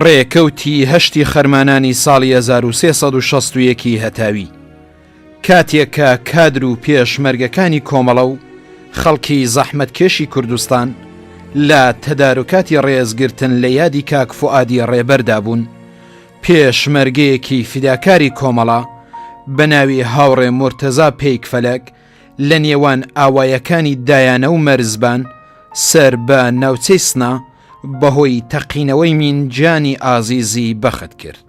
ڕێکەوتی هەشتی خەرمانانی ساڵی 1361 هەتاوی کاتێک کە کادر و پێشمەرگەکانی کۆمەڵە و خەڵکی زەحمەتکێشی کوردستان لە تەدارکاتی ڕێزگرتن لە یادی کاک فوئادی ڕێبەردا بوون، پێشمەرگەیەکی فیداکاری کۆمەڵە بە ناوی هاوڕێ مورتەزا پێیکفەلەک لە نێوان ئاوایەکانی دایانە و مەرزبان سەر بە ناوچەی سنا بەهۆی تەقینەوەی مینجانی ئازیزی بەخت کرد.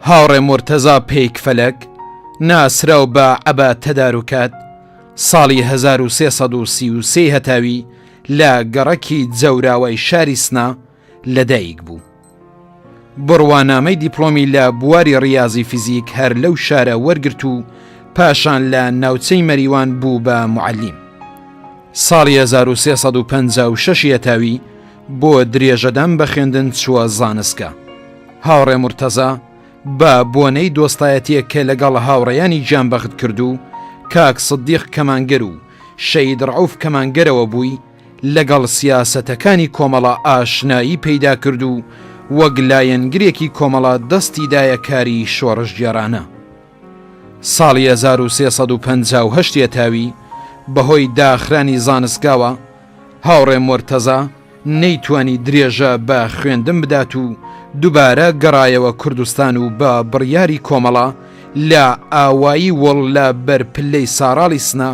هاوڕێ مورتەزا پێیکفەلەک ناسراو بە عەبا تەدارکات ساڵی 1333 هەتاوی لە گەڕەکی جەوراوەی شاری سنا لەدایک بوو. بڕوانامەی دیپلۆمی لە بواری ڕیاضی فیزیک هەر لەو شارە وەرگرت و پاشان لە ناوچەی مەریوان بوو بە معەلیم. ساڵی 1356 هەتاوی بۆ درێژەدەم بە خوێندن چووە زانستگا. هاوڕێ مورتەزا بە بۆنەی دۆستایەتیە کە لەگەڵ هاوڕێیانی گیانبەخت کرد و کاک سدیق کەمانگەر و شەید ڕەوف کەمانگەرەوە بووی، لەگەڵ سیاسەتەکانی کۆمەڵە ئاشنایی پەیدا کرد و وەک لایەنگرێکی کۆمەڵە دەستی دایە کاری شۆڕشگێڕانە. ساڵی 1358 هەتاوی بەهۆی داخرانی زانستگاوە هاوڕێ مورتەزا نەیتوانی درێژە بە خوێندن بدات و دووبارە گەڕایەوە کوردستان و بە بڕیاری کۆمەڵە لە ئاوایی وڵ لە بەرپلەی ساراڵی سنا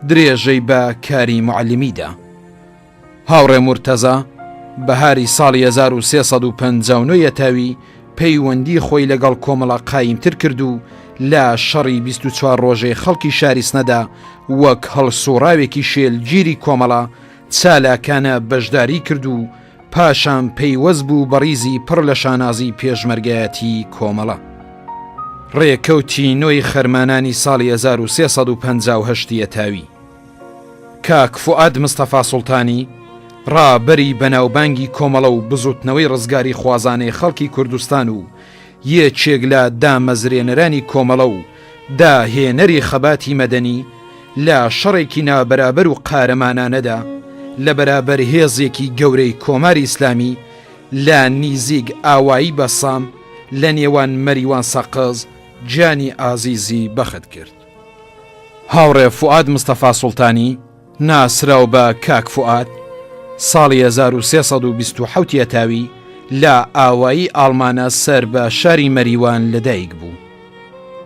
درێژەی بە کاری معەلیمیدا. هاوڕێ مورتەزا بەهاری ساڵی 1359 هەتاوی پەیوەندی خۆی لەگەڵ کۆمەڵە قایمتر کرد و لە شەڕی 24 ڕۆژەی خەڵکی شاری سنەدا وەک هەڵسوڕاوێکی شێلگیری کۆمەڵە چالاکانە بەشداری کرد و پاشان پەیوەست بوو بەڕیزی پڕ لە شانازی پێشمەرگایەتی کۆمەڵە. ڕێکەوتی نۆی خەرمانانی ساڵی 1358 هەتاوی کاک فوئاد مستەفا سوڵتانی ڕابەری بەناوبانگی کۆمەڵە و بزوتنەوەی ڕزگاری خوازانەی خەڵکی کوردستان و یەکێک لە دامەزرێنەرانی کۆمەڵە و داهێنەری خەباتی مەدەنی لە شەڕێکی نابەرابەر و قارەمانانەدا لە بەرابەر هێزێکی گەورەی کۆماری ئیسلامی لە نیزیگ ئاوایی بەسام لە نێوان مەریوان سەقز گیانی ئازیزی بەخت کرد. هاوڕێ فوئاد مستەفا سوڵتانی ناسراو بە کاک فوئاد ساڵی 1327 هەتاوی لە ئاوایی ئاڵمانە سەر بە شاری مەریوان لەدایک بوو.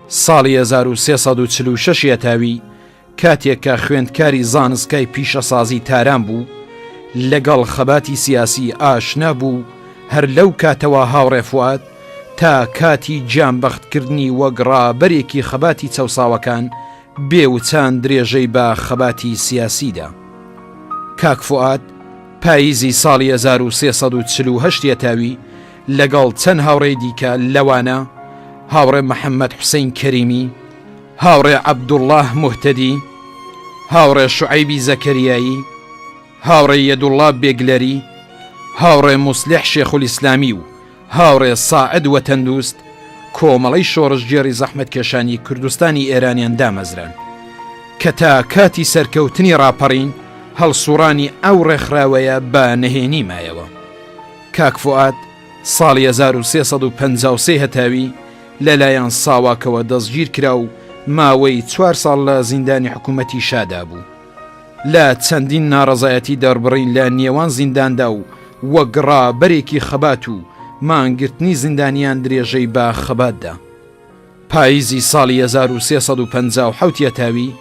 ساڵی 1346 هەتاوی کاتێک کە خوێندکاری زانستگای پیشەسازی تاران بوو لەگەڵ خەباتی سیاسی ئاشنا بوو، هەر لەو کاتەوە هاوڕێ فوئاد تا کاتی گیانبەختکردنی وەک ڕابەرێکی خەباتی چەوساوەکان بێوچان درێژەی بە خەباتی سیاسیدا. کاک فوئاد پاییزی ساڵی 1348 هەتاوی لەگەڵ چەند هاوڕێی دیکە لەوانە هاوڕێ محەممەد حوسەین کەریمی، هاوڕێ عەبدوڵڵاه موهتەدی، هاوڕێ شوعەیبی زەکەریایی، هاوڕێ یەدوڵڵا بێگلەری، هاوڕێ موسلح شێخولیسلامی و هاوڕێ ساعد وەتەندوست کۆمەڵەی شۆڕشگێڕی زەحمەتکێشانی کوردستانی ئێرانیان دامەزران کە تا کاتی سەرکەوتنی ڕاپەڕین هەڵسوڕانی ئەو ڕێکخراوەیە بە نهێنی مایەوە. کاک فوئاد ساڵی 1353 هەتاوی لەلایەن ساواکەوە دەستگیر کرا و ماوەی 4 ساڵ لە زیندانی حکوومەتی شادا بوو. لە چەندین ناڕەزایەتی دەربڕین لە نێوان زینداندا و وەک ڕابەرێکی خەبات و مانگرتنی زیندانیان درێژەی بە خەباتدا. پاییزی ساڵی 1357 هەتاوی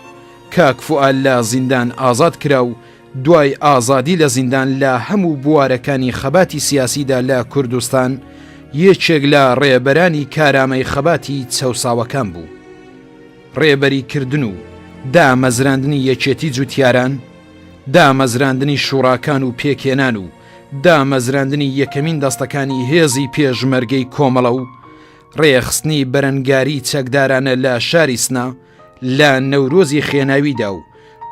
کاک فوئاد لە زیندان ئازاد کرا و دوای ئازادی لە زیندان لە هەموو بوارەکانی خەباتی سیاسیدا لە کوردستان یەکێک لە ڕێبەرانی کارامەی خەباتی چەوساوەکان بوو. ڕێبەریکردن و دامەزراندنی یەکێتی جوتیاران، دامەزراندنی شوڕاکان و پێکێنان و دامەزراندنی یەکەمین دەستەکانی هێزی پێشمەرگەی کۆمەڵە و ڕێخستنی بەرەنگاری چەکدارانە لە شاری سنا لە نەورۆزی خێناویدا و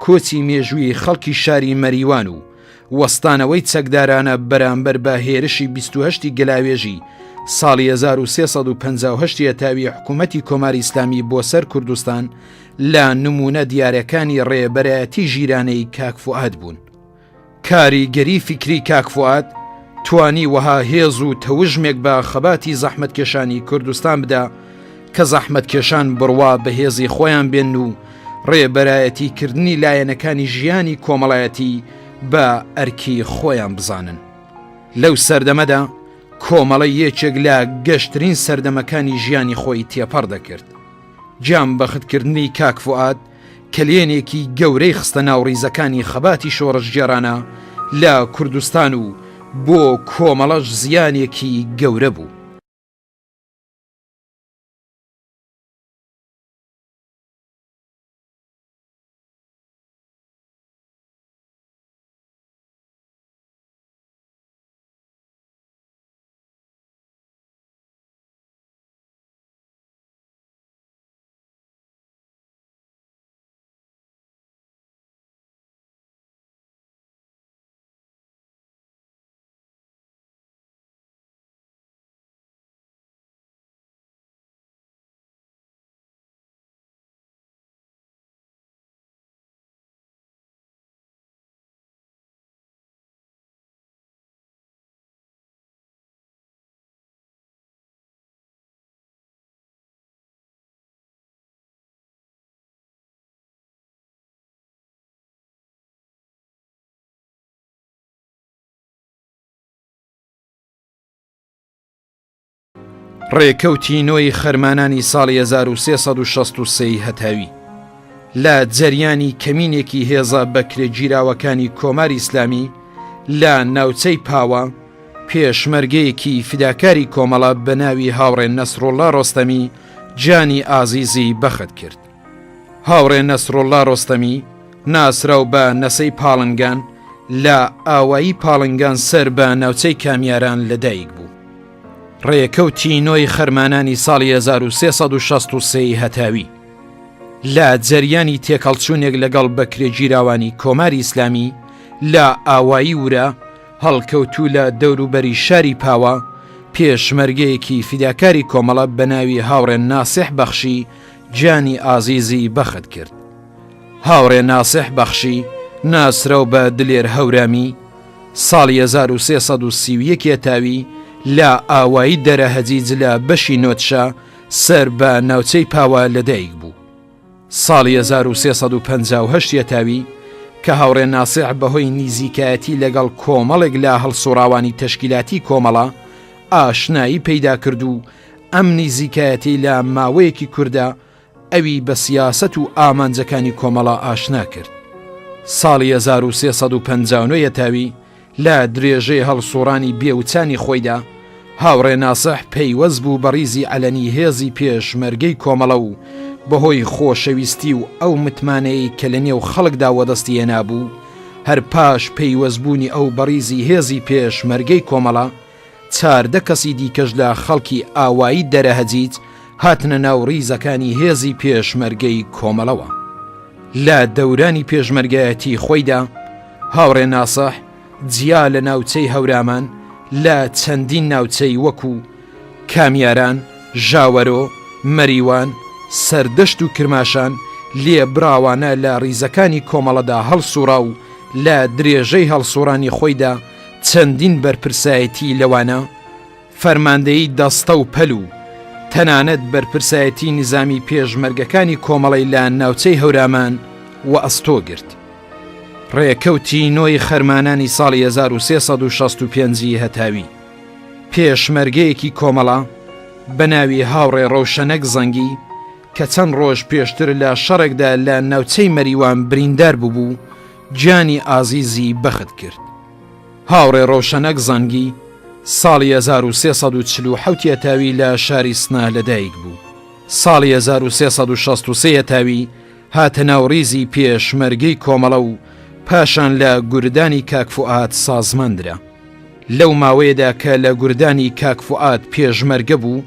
کۆچی مێژووی خەڵکی شاری مەریوان و وەستانەوەی چەکدارانە بەرامبەر بە هێرشی 28 گەلاوێژی ساڵی 1358 هەتاوی حکوومەتی کۆماری ئیسلامی بۆ سەر کوردستان لە نمونە دیارەکانی ڕێبەرایەتی ژیرانەی کاک فوئاد بوون. کاریگەری فکری کاک فوئاد توانی وەها هێز و تەوژمێک بە خەباتی زەحمەتکێشانی کوردستان بدە کە زەحمەتکێشان بڕوا بە هێزی خۆیان بێن و ڕێبەرایەتیکردنی لایەنەکانی ژیانی کۆمەڵایەتی بە ئەرکی خۆیان بزانن. لەو سەردەمەدا کۆمەڵە یەکێک لە گەشترین سەردەمەکانی ژیانی خۆی تێپەڕ دەکرد. جام بەختکردنی کاک فواد کلێنێکی گەورەی خستە ناو ڕیزەکانی خەباتی شۆڕژگێرانە لە کوردستان و بۆ کۆمەڵەش زیانێکی گەورە بوو. ڕێکەوتی نۆی خەرمانانی ساڵی 1363 هەتاوی لە جەریانی کەمینێکی هێزە بەکرێگیراوەکانی کۆماری ئیسلامی لە ناوچەی پاوە پێشمەرگەیەکی فیداکاری کۆمەڵە بە ناوی هاوڕێ نەسرۆڵڵا ڕۆستەمی جانی ئازیزی بەخت کرد. هاوڕێ نەسرۆڵڵا ڕۆستەمی ناسراو بە نەسەی پاڵنگان لە ئاوایی پاڵنگان سەر بە ناوچەی کامیاران لەدایک بوو. ڕێکەوتی نۆی خەرمانانی ساڵی 1363 هەتاوی لە جەریانی تێکەڵچوونێک لەگەڵ بەکرێگیراوانی کۆماری ئیسلامی لە ئاوایی ورە هەڵکەوتوو لە دەوروبەری شاری پاوە پێشمەرگەیەکی فیداکاری کۆمەڵە بە ناوی هاوڕێ ناسیح بەخشی جانی ئازیزی بەخت کرد. هاوڕێ ناسیح بەخشی ناسرەو بە دلێر هەورامی ساڵی 1331 هەتاوی لە ئاوایی دەرەهەجیج لە بەشی نۆتشە سەر بە ناوچەی پاوە لەدایک بوو. ساڵی 1358 هەتاوی کە هاوڕێ ناسیح بەهۆی نزیکایەتی لەگەڵ کۆمەڵێک لە هەڵسوڕاوانی تەشکیلاتی کۆمەڵە ئاشنایی پەیدا کرد و ئەم نزیکایەتی لە ماوەیەکی کووردا ئەوی بە سیاسەت و ئامانجەکانی کۆمەڵە ئاشنا کرد. ساڵی 1359 هەتاوی لە درێژەی هەڵسوڕانی بێوچانی خۆیدا هاوڕێ ناسیح پەیوەست بوو بە ڕیزی عەلەنی هێزی پێشمەرگەی کۆمەڵە و بەهۆی خۆشەویستی و ئەو متمانەی کە لە نێو خەڵکدا وەدەستی هێنابوو هەر پاش پەیوەستبوونی ئەو بەڕیزی هێزی پێشمەرگەی کۆمەڵە 14 کەسی دیکەش لە خەڵکی ئاوایی دەرەهەجیج هاتنە ناو ڕیزەکانی هێزی پێشمەرگەی کۆمەڵەوە. لە دەورانی پێشمەرگایەتی خۆیدا هاوڕێ ناسیح جیا لە ناوچەی هەورامان لە چەندین ناوچەی وەکو کامیاران، ژاوەرۆ، مەریوان، سەردەشت و کرماشان لێ براوانە لە ڕیزەکانی کۆمەڵەدا هەڵسوڕا و لە درێژەی هەڵسوڕانی خۆیدا چەندین بەرپرسایەتی لەوانە فەرماندەیی دەستە و پەل و تەنانەت بەرپرسایەتی نظامی پێشمەرگەکانی کۆمەڵی لە ناوچەی هەورامان و ئەستۆ گرت. ڕێکەوتی نۆی خەرمانانی ساڵی 1365 هەتاوی پێشمەرگەیەکی کۆمەڵە بە ناوی هاوڕێ ڕەوشەنەک زەنگی کە چەند ڕۆژ پێشتر لە شەڕێکدا لە ناوچەی مەریوان بریندار بوو جانی ئازیزی بەخت کرد. هاوڕێ ڕەوشەنەک زەنگی ساڵی 1347 هەتاوی لە شاری سنا لەدایک بوو. ساڵی 1363 هەتاوی هاتە ناو ڕیزی پێشمەرگەی کۆمەڵە و پاشان لە گوردانی کاک فواد سازماندرا. لەو ماوەیەدا کە لە گوردانی کاک فواد پێشمەرگە بوو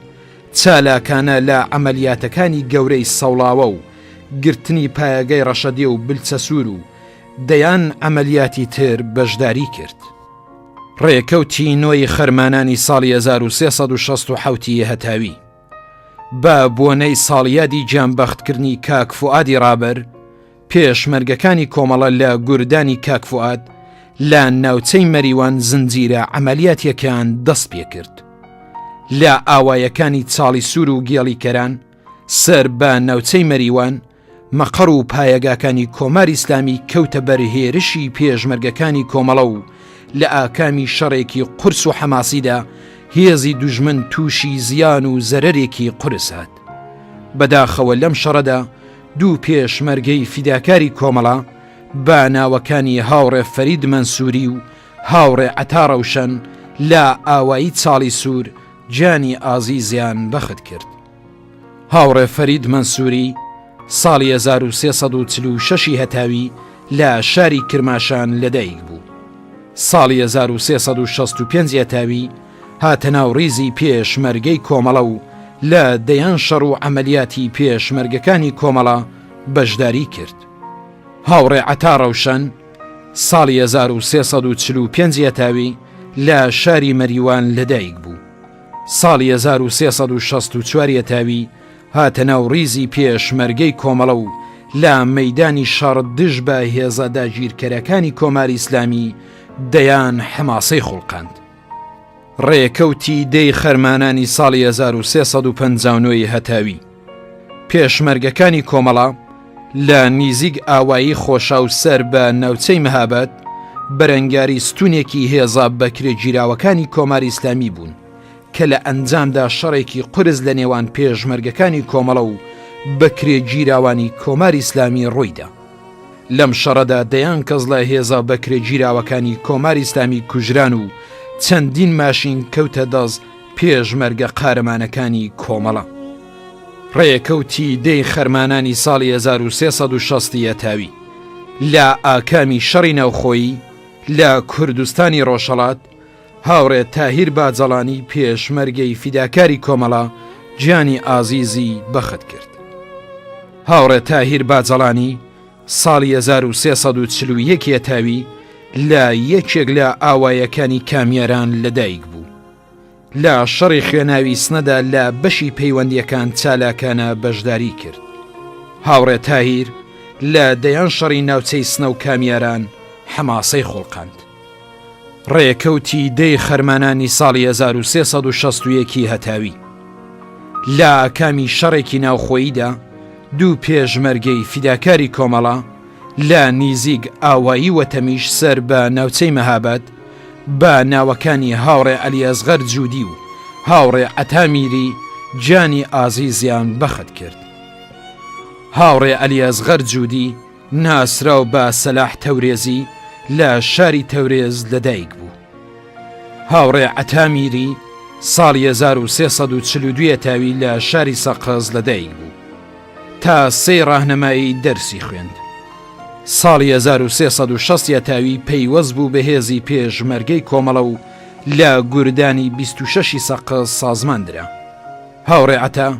چالاکانە لە عەمەلیاتەکانی گەورەی سەوڵاوە و گرتنی پایەگەی ڕەشەدێ و بلچەسوور و دەیان عەمەلیاتی تر بەشداری کرد. ڕێکەوتی نۆی خەرمانانی ساڵی 1367 هەتاوی بە بۆنەی ساڵیادی گیانبەختکردنی کاک فوادی ڕابەر پێشمەرگەکانی کۆمەڵە لە گوردانی کاک فواد لە ناوچەی مەریوان زنجیرە عەمەلیاتیەکان دەست پێ کرد. لە ئاوایەکانی چاڵی سوور و گێڵیکەران سەر بە ناوچەی مەریوان مەقڕ و پایەگاکانی کۆماری ئیسلامی کەوتە بەرهێرشی پێشمەرگەکانی کۆمەڵە و لە ئاکامی شەڕێکی قورس و حەماسیدا هێزی دوژمن تووشی زیان و زەرەرێکی قورس هات. بەداخەوە لەم شەڕەدا دوو پێشمەرگەی فیداکاری کۆمەڵە بە ناوەکانی هاوڕێ فەرید مەنسووری و هاوڕێ عەتا ڕەوشەن لە ئاوایی چاڵی سوور جانی ئازیزیان بەخت کرد. هاوڕێ فەرید مەنسووری ساڵی 1346 هەتاوی لە شاری کرماشان لەدایک بوو. ساڵی 1365 هەتاوی هاتە ناو ڕیزی پێشمەرگەی کۆمەڵە و لە دەیان شەڕ و عەمەلیاتی پێشمەرگەکانی کۆمەڵە بەشداری کرد. هاوڕێ عەتا ڕەوشەن ساڵی 1345 هەتاوی لە شاری مەریوان لەدایک بوو. ساڵی 1364 هەتاوی هاتە ناو ڕیزی پێشمەرگەی کۆمەڵە و لە مەیدانی شەڕ دژ بە هێزە داگیرکەرەکانی کۆماری ئیسلامی دەیان حەماسەی خوڵقاند. ڕێکەوتی دەی خەرمانانی ساڵی 1359 هەتاوی پێشمەرگەکانی کۆمەڵە لە نیزیگ ئاوایی خۆشا و سەر بە ناوچەی مەهابەت بەرەنگاری ستونێکی هێزە بەکرێ گیراوەکانی کۆماری ئیسلامی بوون کە لە ئەنجامدا شەڕێکی قورس لە نێوان پێشمەرگەکانی کۆمەڵە و بەکرێ گیراوانی کۆماری ئیسلامی ڕوویدا. لەم شەڕەدا دەیان کەس لە هێزە بەکرێ گیراوەکانی کۆماری ئیسلامی کوژران و چەندین ماشین کەوتە دەست پێشمەرگە قارەمانەکانی کۆمەڵە. ڕێکەوتی دەی خەرمانانی ساڵی 1360 هەتاوی لە ئاکامی شەڕی ناوخۆیی لە کوردستانی ڕۆژهەڵات هاوڕێ تاهیر باجەڵانی پێشمەرگەی فیداکاری کۆمەڵە گیانی ئازیزی بەخت کرد. هاوڕێ تاهیر باجەڵانی ساڵی 1341 هەتاوی لە یەکێک لە ئاوایەکانی کامیاران لەدایک بوو. لە شەڕی خوێناوی سنەدا لە بەشی پەیوەندیەکان چالاکانە بەشداری کرد. هاوڕێ تاهیر لە دەیان شەڕی ناوچەی سنە و کامیاران حەماسەی خوڵقاند. ڕێکەوتی دەی خەرمانانی ساڵی 1361 هەتاوی لە ئاکامی شەڕێکی ناوخۆییدا دوو پێشمەرگەی فیداکاری کۆمەڵە لە نیزیگ ئاوایی وەتەمیش سەر بە ناوچەی مەهابەت بە ناوەکانی هاوڕێ ئەلیەزغەر جوودی و هاوڕێ عەتا میری گیانی ئازیزیان بەخت کرد. هاوڕێ ئەلیەزغەر جوودی ناسراو بە سەلاح تەورێزی لە شاری تەورێز لەدایک بوو. هاوڕێ عەتا میری ساڵی 1342 هەتاوی لە شاری سەقز لەدایک بوو تا سێ ڕاهنەمایی دەرسی خوێند. ساڵی 1360 هەتاوی پەیوەست بوو بە هێزی پێشمەرگەی کۆمەڵە و لە گوردانی 26 سەقز سازماندرا. هاوڕێ عەتا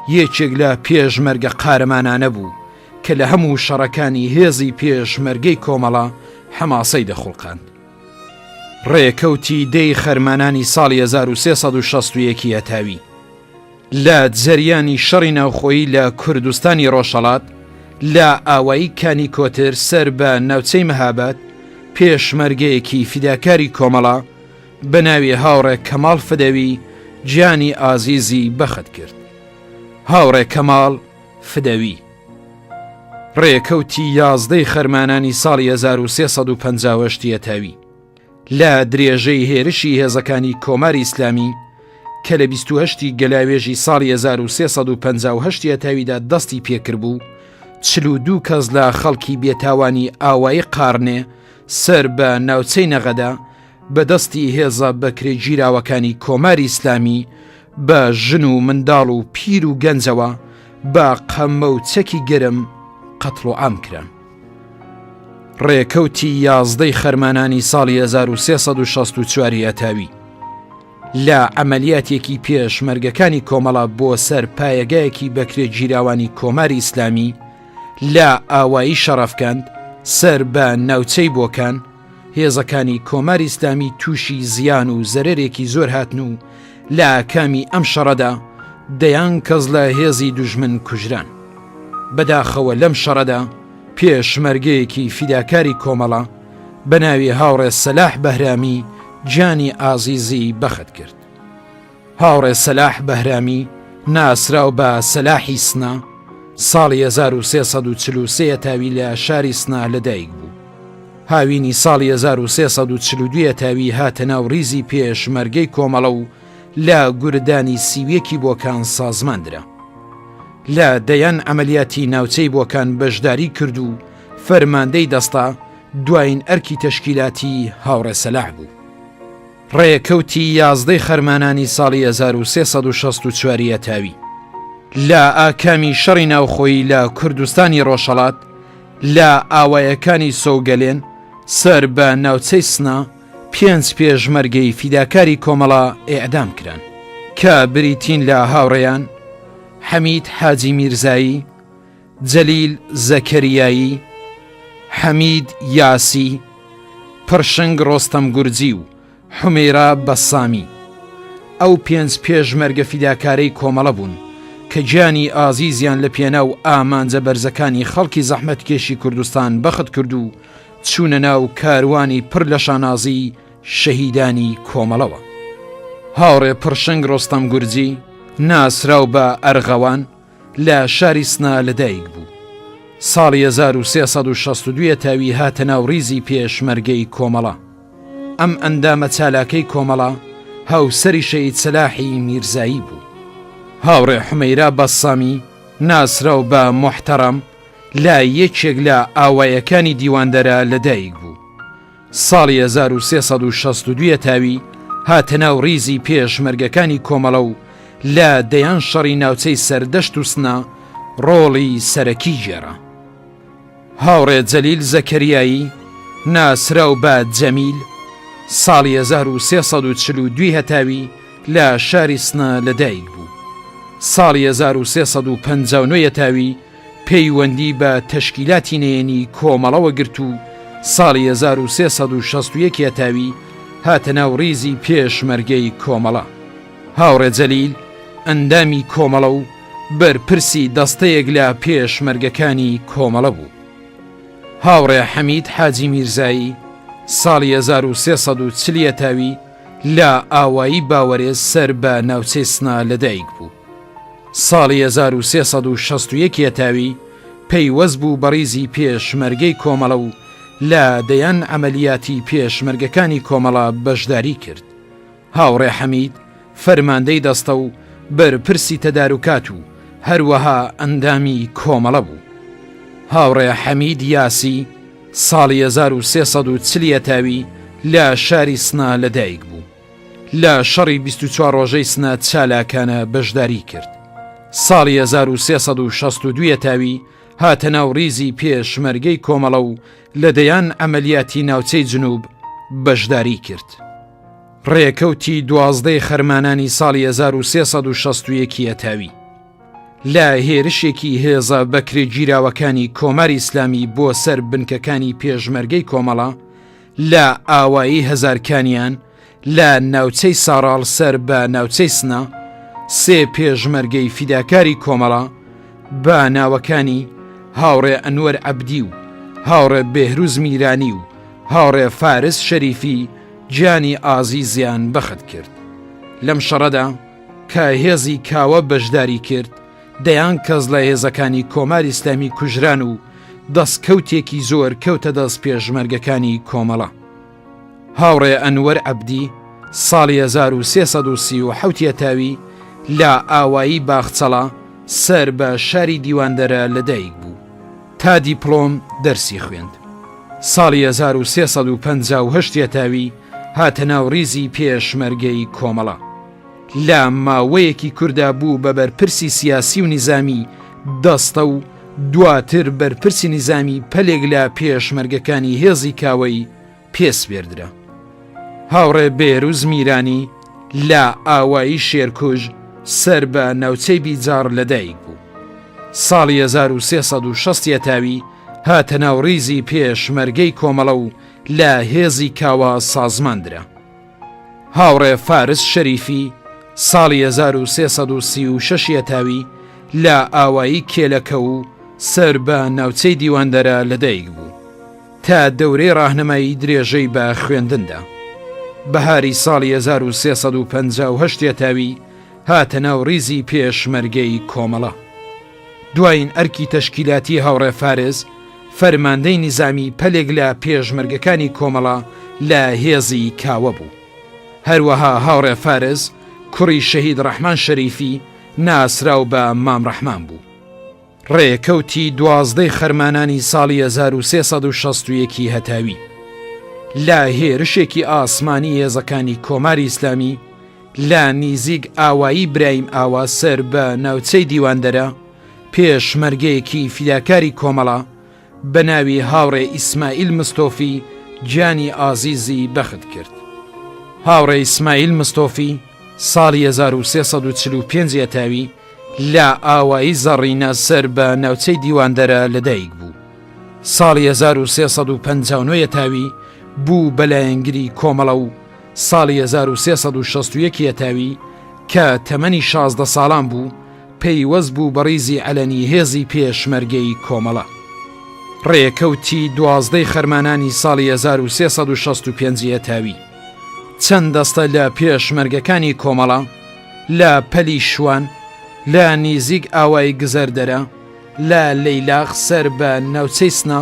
یەکێک لە پێشمەرگە قارەمانانە بوو کە لە هەموو شەڕەکانی هێزی پێشمەرگەی کۆمەڵە حەماسەی دەخوڵقاند. ڕێکەوتی دەی خەرمانانی ساڵی 1361 هەتاوی لە جەریانی شەڕی ناوخۆیی لە کوردستانی ڕۆژهەڵات لە ئاوایی کانی کۆتر سەر بە ناوچەی مەهابەت پێشمەرگەیەکی فیداکاری کۆمەڵە بە ناوی هاوڕێ کەماڵ فدەوی گیانی ئازیزی بەخت کرد. هاوڕێ کەماڵ فدەوی ڕێکەوتی 11 خەرمانانی ساڵی 1358 هەتاوی لە درێژەی هێرشی هێزەکانی کۆماری ئیسلامی کە لە 28 گەلاوێژی ساڵی 1358 هەتاویدا دەستی پێکرد بوو 42 کەس لە خەڵکی بێتاوانی ئاوایی قارنێ سەر بە ناوچەی نەغەدا بەدەستی هێزە بەکرێ گیراوەکانی کۆماری ئیسلامی بە ژن و منداڵ و پیر و گەنجەوە بە قەمە و چەکی گەرم قەتڵ و عام کران. ڕێکەوتی 11 خەرمانانی ساڵی 1364 هەتاوی لە عەمەلیاتێکی پێشمەرگەکانی کۆمەڵە بۆ سەر پایەگایەکی بەکرێ گیراوانی کۆماری ئیسلامی لە ئاوایی شەڕەفکەند سەر بە ناوچەی بۆکان هێزەکانی کۆماری ئیسلامی تووشی زیان و زەرەرێکی زۆر هاتن و لە ئاکامی ئەم شەڕەدا دەیان کەس لە هێزی دوژمن کوژران. بەداخەوە لەم شەڕەدا پێشمەرگەیەکی فیداکاری کۆمەڵە بەناوی هاوڕێ سەلاح بەهرامی گیانی ئازیزی بەخت کرد. هاوڕێ سەلاح بەهرامی ناسراو بە سەلاحی سنا ساڵی 1343 تاوی لە شاری سنا لەدایک بوو. هاوینی ساڵی 1342 تاوی هاتە ناو ریزی پێشمەرگەی کۆمەڵە و لە گوردانی سیویەکی بۆکان سازماندرا. لە دەیان ئەمەلیاتی ناوچەی بۆکان بەشداری کرد و فەرماندەی دەستا دوایین ئەرکی تەشکیلاتی هاوڕێ سەلاح بوو. ڕێکەوتی 11 خەرمانانی ساڵی 1364 تاوی لە ئاکامی شەڕی ناوخۆی لە کوردستانی ڕۆژهەڵات لە ئاوایەکانی سۆگەلێن سەر بە ناوچەی سنا 5 پێشمەرگەی فیداکاری کۆمەڵە ئێعدام کران کە بریتین لە هاوڕێیان حەمید حاجی میرزایی، جەلیل زەکەریایی، حەمید یاسی، پڕشنگ ڕۆستەم گورجی و حومێرا بەسامی. ئەو 5 پێشمەرگە فیداکارەی کۆمەڵە بوون کە گیانی ئازیزیان لە پێناو ئامانجە بەرزەکانی خەڵکی زەحمەتکێشی کوردستان بەخت کرد و چوونە ناو کاروانی پڕ لە شانازی شەهیدانی کۆمەڵەوە. هاوڕێ پڕشنگ ڕۆستەم گورجی ناسراو بە ئەرغەوان لە شاری سنا لەدایک بوو. ساڵی 1362 تاوی هاتە ناو ریزی پێشمەرگەی کۆمەڵە. ئەم ئەندامە چالاکەی کۆمەڵە هاوسەری شەهید سەلاحی میرزایی بوو. هاوڕێ حومەیرا بەسامی ناسراو بە محتەرەم لە یەکێک لە ئاوایەکانی دیواندەرە لەدایک بوو. ساڵی 1362 تاوی هاتە ناو ریزی پێشمەرگەکانی کۆمەڵە و لە دەیان شەڕی ناوچەی سەردەشت و سنا ڕۆڵی سەرەکی ژێرە. هاوڕێ جەلیل زەکەریایی ناسراو بە جەمیل ساڵی 1342 هەتاوی لە شاری سنا لەدایک بوو. ساڵی 1359 تاوی پەیوەندی بە تەشکیلاتی نێنی کۆمەڵەوە گرت و ساڵی 1361 تاوی هاتە ناو ریزی پێشمەرگەی کۆمەڵە. هاوڕێ جەلیل ئەندامی کۆمەڵە و بەرپرسی دەستەیەک لە پێشمەرگەکانی کۆمەڵە بوو. هاوڕێ حەمید حاجی میرزایی ساڵی 1340 تاوی لە ئاوایی باوەرێز سەر بە ناوچەی سنا لەدایک بوو. ساڵی 1361 تاوی پەیوەست بوو بەڕیزی پێشمەرگەی کۆمەڵە و لە دەیان ئەمەلیاتی پێشمەرگەکانی کۆمەڵە بەشداری کرد. هاوڕێ حەمید فەرماندەی دەستە و بەرپرسی تەدارکات و هەروەها ئەندامی کۆمەڵە بوو. هاوڕێ حەمید یاسی ساڵی 1340 تاوی لە شاری سنا لەدایک بوو. لە شەڕی 24 ڕۆژەی سنا چالاکانە بەشداری کرد. ساڵی 1362 تاوی هاتە ناو ریزی پێشمەرگەی کۆمەڵە و لە دەیان ئەمەلیاتی ناوچەی جنوب بەشداری کرد. ڕێکەوتی 12 خەرمانانی ساڵی 1361 تاوی لە هێرشێکی هێزە بەکرێ گیراوەکانی کۆماری ئیسلامی بۆ سەر بنکەکانی پێشمەرگەی کۆمەڵە لە ئاوایی هەزارکانیان لە ناوچەی ساڕاڵ سەر بە ناوچەی سنا 3 پێشمەرگەی فیداکاری کۆمەڵە بە ناوەکانی هاوڕێ ئەنوەر عەبدی و هاوڕێ بێهروز میرانی و هاوڕێ فارس شەریفی گیانی ئازیزیان بەخت کرد. لەم شەڕەدا کە هێزی کاوە بەشداری کرد دەیان کەس لە هێزەکانی کۆماری ئیسلامی کوژران و دەستکەوتێکی زۆر کەوتە دەست پێشمەرگەکانی کۆمەڵە. هاوڕێ ئەنوەر عەبدی ساڵی 1337 تاوی لە ئاوایی باخچەڵە سەر بە شاری دیواندەرە لەدایک بوو تا دیپلۆم دەرسی خوێند. ساڵی 1358 تاوی هاتە ناو ریزی پێشمەرگەی کۆمەڵە. لە ماوەیەکی کووردا بوو بە بەرپرسی سیاسی و نیزامی دەستە و دواتر بەرپرسی نیزامی پەلێک لە پێشمەرگەکانی هێزی کاوەی پێسپێردرا. هاوڕێ بێروز میرانی لە ئاوایی شێرکوژ سەر بە ناوچەی بیجار لەدایک بوو. ساڵی 1360 تاوی هاتە ناو ریزی پێشمەرگەی کۆمەڵە و لە هێزی کاوە سازماندرا. هاوڕێ فارس شەریفی ساڵی 1336 تاوی لە ئاوایی کێلەکە و سەر بە ناوچەی دیواندەرە لەدایک بوو تا دەورەی ڕاهنمایی درێژەی بە خوێندندا. بەهاری ساڵی 1350 تاوی هاتە ناو ڕیزی پێشمەرگەی کۆمەڵە. دوایین ئەرکی تەشکیلاتی هاوڕێ فارس فەرماندەی نیزامی پەلێک لە پێشمەرگەکانی کۆمەڵە لە هێزی کاوە بوو. هەروەها هاوڕێ فارس کوڕی شەهید ڕەحمان شەریفی ناسراو بە مام ڕەحمان بوو. ڕێکەوتی 12 خەرمانانی ساڵی 1361 هەتاوی لە هێرشێکی ئاسمانی هێزەکانی کۆماری ئیسلامی لە نیزیک ئاوایی برایم ئاوا سەر بە ناوچەی دیواندەرە پێشمەرگەیەکی فیداکاری کۆمەڵە بە ناوی هاوڕێ ئیسماعیل مستۆفی گیانی ئازیزی بەخت کرد. هاوڕێ ئیسماعیل مستۆفی ساڵی 1345 هەتاوی لە ئاوایی زەڕینە سەر بە ناوچەی دیواندەرە لەدایک بوو. ساڵی 1359 تاوی بوو بەلایەنگری کۆمەڵە و ساڵی 1361 هەتاوی کە تەمەنی 16 ساڵان بوو پەیوەست بوو بە ڕیزی عەلەنی هێزی پێشمەرگەی کۆمەڵە. ڕێکەوتی 12 خەرمانانی ساڵی 1365 هەتاوی چەند دەستە لە پێشمەرگەکانی کۆمەڵە لە پەلی شوان لە نیزیک ئاوای گزەردەرە لە لەیلاق سەر بە ناوچەی سنە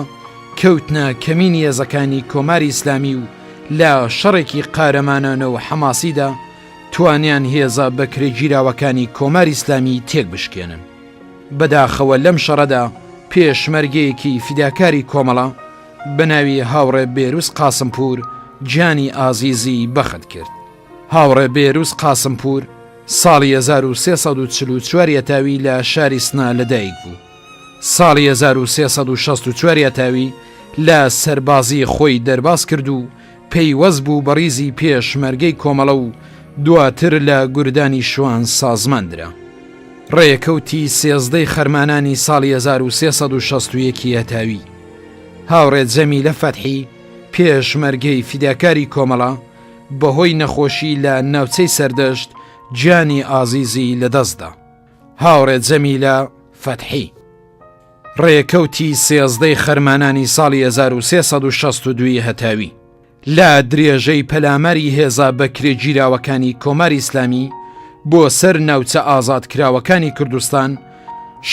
کەوتنە کەمینی هێزەکانی کۆماری ئیسلامی و لە شەڕێکی قارەمانانە و حەماسیدا توانیان هێزە بەکرێ گیراوەکانی کۆماری ئیسلامی تێک بشکێنن. بەداخەوە لەم شەڕەدا پێشمەرگەیەکی فیداکاری کۆمەڵە بە ناوی هاوڕێ بێروس قاسمپور گیانی ئازیزی بەخت کرد. هاوڕێ بێروس قاسمپور ساڵی 1344 تاوی لە شاری سنا لەدایک بوو. ساڵی 1364 تاوی لە سەربازی خۆی دەرباز کرد و پەیوەست بوو بە ڕیزی پێشمەرگەی کۆمەڵە و دواتر لە گوردانی شوان سازماندرا. ڕێکەوتی 13 خەرمانانی ساڵی 1361 هەتاوی هاوڕێ جەمیلە فەتحی پێشمەرگەی فیداکاری کۆمەڵە بەهۆی نەخۆشی لە ناوچەی سەردەشت گیانی ئازیزی لەدەستدا. هاوڕێ جەمیلە فەتحی ڕێکەوتی 13 خەرمانانی ساڵی 1362 هەتاوی لە درێژەی پەلامەری هێزا بەکرێ گیراوەکانی کۆماری ئیسلامی بۆ سەر ناوچە ئازادکراوەکانی کوردستان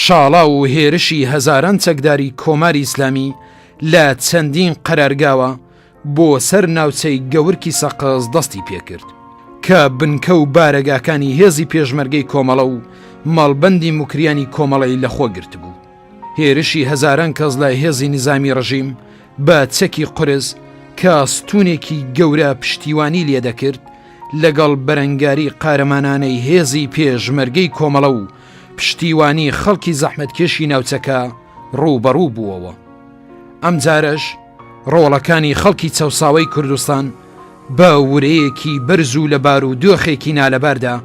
شاڵا و هێرشی هەزاران چەکداری کۆماری ئیسلامی لە چەندین قەرارگاوە بۆ سەر ناوچەی گەورکی سەقز دەستی پێکرد کە بنکە و بارەگاکانی هێزی پێشمەرگەی کۆمەڵە و ماڵبەندی مکریانی کۆمەڵی لەخۆ گرت بوو. هێرشی هەزاران کەس لە هێزی نظامی ڕژیم بە چەکی قورس کە ستونێکی گەورە پشتیوانی لێدەکرد لەگەڵ بەرەنگاری قارەمانانەی هێزی پێشمەرگەی کۆمەڵە و پشتیوانی خەڵکی زەحمەتکێشی ناوچەکە ڕووبەڕوو بووەوە. ئەم جارەش ڕۆڵەکانی خەڵکی چەوساوەی کوردستان بە ورەیەکی بەرز و لە بار و دۆخێکی نالەباردا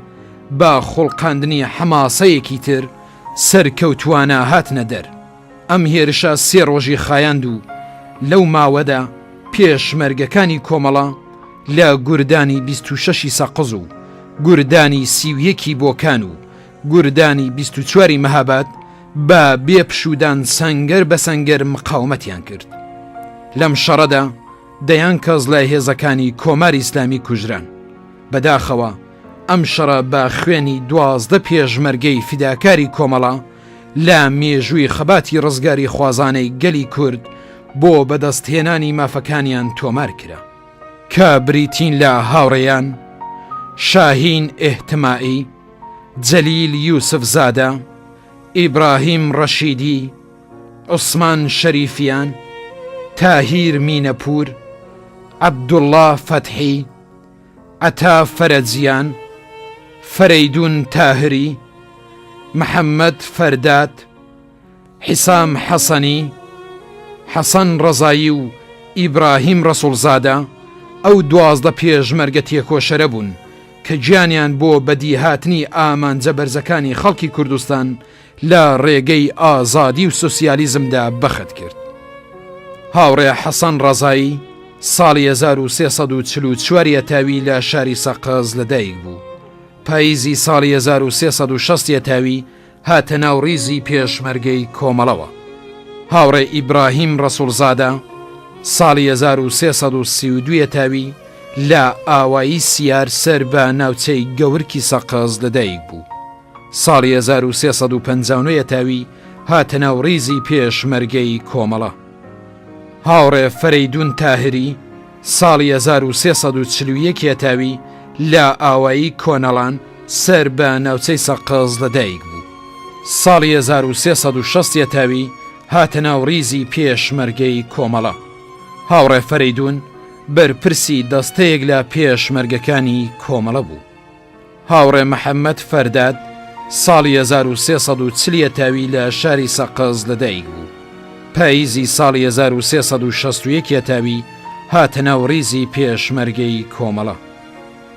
بە خوڵقاندنی حەماسەیەکی تر سەرکەوتوانە هاتنە دەر. ئەم هێرشە 3 ڕۆژی خایاند و لەو ماوەدا پێشمەرگەکانی کۆمەڵە لە گوردانی 26 سەقز و گوردانی 31 بۆکان و گوردانی 24 مەهاباد بە بێپشودان سەنگەر بە سەنگەر مقاومەتیان کرد. لەم شەڕەدا دەیان کەس لای هێزەکانی کۆماری ئیسلامی کوژران. بەداخەوە ئەم شەڕە بە خوێنی 12 پێشمەرگەی فیداکاری کۆمەڵە لە مێژووی خەباتی ڕزگاری خوازانەی گەلی کورد بۆ بەدەستهێنانی مافەکانیان تۆمار کرا کە بریتین لە هاوڕێیان شاهین ئێحتمائی، جەلیل یوسف زادە، ئیبراهیم ڕەشیدی، عوسمان شەریفیان، تاهیر مینەپور، عەبدوڵڵا فەتحی، عەتا فەرەجیان، فەرەیدون تاهری، محەممەد فەردات، حیسام حەسەنی، حەسەن ڕەزایی و ئیبراهیم ڕەسوڵزادە ئەو 12 پێشمەرگە تێکۆشەرە بوون کە گیانیان بۆ بەدیهاتنی ئامانجە بەرزەکانی خەڵکی کوردستان لە ڕێگەی ئازادی و سوسیالیزمدا بەخت کرد. هاوڕێ حەسەن ڕەزایی ساڵی 1344 تاوی لە شاری سەقز لەدایک بوو. پاییزی ساڵی 1360 تاوی هاتە ناو ڕیزی پێشمەرگەی کۆمەڵەوە. هاوڕێ ئیبراهیم ڕەسوڵزادە ساڵی 1332 تاوی لە ئاوایی سیار سەر بە ناوچەی گەورکی سەقز لەدایک بوو. ساڵی 1359 تاوی هاتە ناو ڕیزی پێشمەرگەی کۆمەڵە. هاوڕێ فەرەیدون تاهری ساڵی 1341 تاوی لە ئاوایی کۆنەڵان سەر بە ناوچەی سەقز لەدایک بوو. ساڵی 1360 تاوی هاتە ناو ڕیزی پێشمەرگەی کۆمەڵە. هاوڕێ فەرەیدون بەرپرسی دەستەیەک لە پێشمەرگەکانی کۆمەڵە بوو. هاوڕێ محەممەد فەرداد ساڵی 1340 تاوی لە شاری سەقز لەدایک بوو. پاییزی ساڵی 1361 تاوی هاتە ناو ڕیزی پێشمەرگەی کۆمەڵە.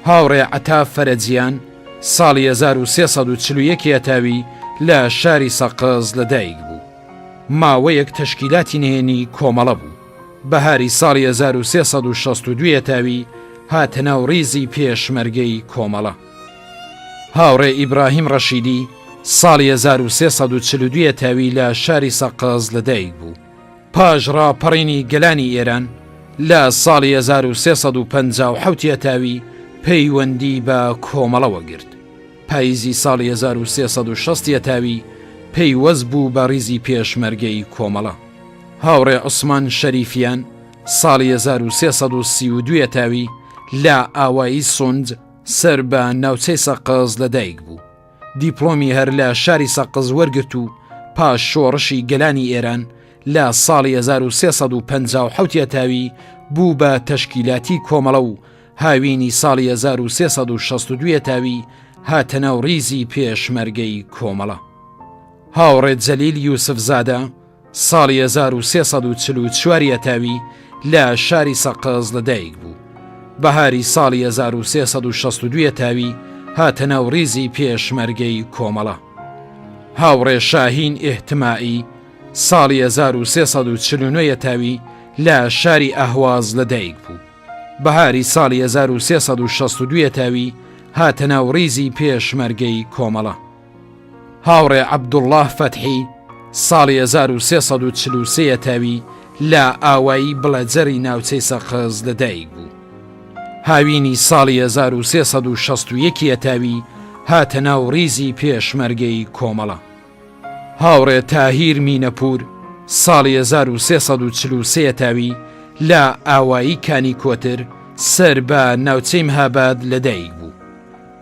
هاوڕێ عەتا فەرەجیان ساڵی 1341 تاوی لە شاری سەقز لەدایک بوو. ماوەیەک تەشکیلاتی نهێنی کۆمەڵە بوو. بەهاری ساڵی 1362 تاوی هاتە ناو ڕیزی پێشمەرگەی کۆمەڵە. هاوڕێ ئیبراهیم ڕەشیدی ساڵی 1342 تاوی لە شاری سەقز لەدایک بوو. پاش ڕاپەڕینی گەلانی ئێران لە ساڵی 1357 تاوی پەیوەندی بە کۆمەڵەوە گرت. پاییزی ساڵی 1360 تاوی پەیوەست بوو بە ڕیزی پێشمەرگەی کۆمەڵە. هاوڕێ عوسمان شەریفیان ساڵی 1332 تاوی لە ئاوایی سوند سەر بە ناوچەی سەقز لەدایک بوو. دیپلۆمی هەر لە شاری سەقز وەرگرت و پاش شۆڕشی گەلانی ئێران لە ساڵی 1357 تاوی بوو بە تەشکیلاتی کۆمەڵە و هاوینی ساڵی 1362 تاوی هاتە ناو ڕیزی پێشمەرگەی کۆمەڵە. هاوڕێ جەلیل یوسف زادە ساڵی 1344 تاوی لە شاری سەقز لەدایک بوو. بەهاری ساڵی 1362 تاوی هاتە ناو ڕیزی پێشمەرگەی کۆمەڵە. هاوڕێ شاهین ئیحتمائی ساڵی 1349 تاوی لە شاری ئەهواز لەدایک بوو. بەهاری ساڵی 1362 تاوی هاتە ناو ڕیزی پێشمەرگەی کۆمەڵە. هاوڕێ عەبدوڵڵاه فەتحی ساڵی 1343 تاوی لە ئاوایی بڵەجەری ناوچەی سەقز لەدایک بوو. هاوینی ساڵی 1361 تاوی هاتە ناو ڕیزی پێشمەرگەی کۆمەڵە. هاوڕێ تاهیر مینەپور ساڵی 1343 تاوی لە ئاوایی کانی کۆتر سەر بە ناوچەی مهاباد لەدایک بوو.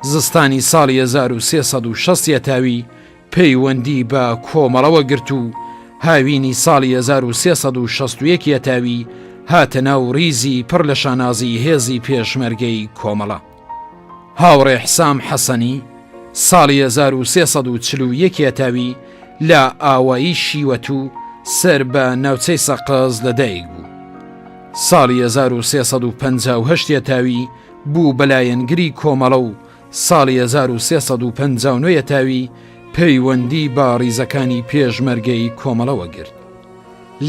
زستانی ساڵی 1360 تاوی پەیوەندی بە کۆمەڵەوە گرت و هاوینی ساڵی 1361 تاوی هاتە ناو ڕیزی پڕ لە شانازی هێزی پێشمەرگەی کۆمەڵە. هاوڕێ حسام حەسەنی ساڵی 1341 تاوی لە ئاوایی شیوەت و سەر بە ناوچەی سەقز لەدایک بوو. ساڵی 1358 تاوی بوو بەلایەنگری کۆمەڵە و ساڵی 1359 تاوی پەیوەندی با ڕیزەکانی پێشمەرگەی کۆمەڵەوە گرت.